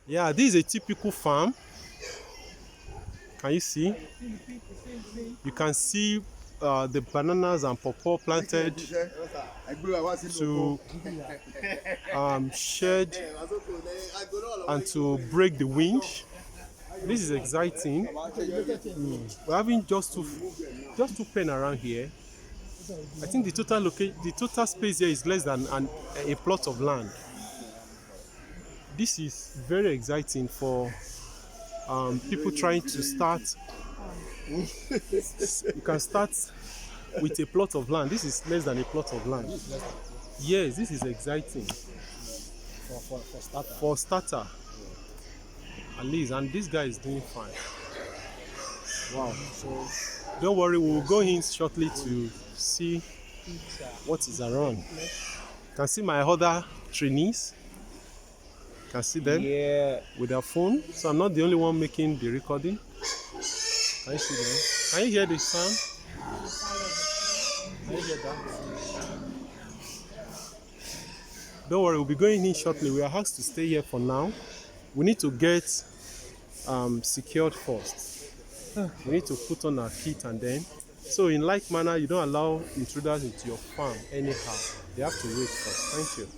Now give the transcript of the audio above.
Yeah, this is a typical farm. Can you see? You can see the bananas and pawpaw planted to shed and to break the wind. This is exciting. We're having just two pen around here. I think the total space here is less than a plot of land. This is very exciting for people trying to start. You can start with a plot of land. This is less than a plot of land. Yes, this is exciting for starter at least, and this guy is doing fine. Wow. So don't worry, we'll go in shortly to see what is around. You can see my other trainees. You can see them with their phone. So I'm not the only one making the recording. Can you see them? Can you hear the sound? Can you hear that? Don't worry, we'll be going in shortly. We are asked to stay here for now. We need to get secured first. We need to put on our kit and then. So in like manner, you don't allow intruders into your farm anyhow. They have to wait first. Thank you.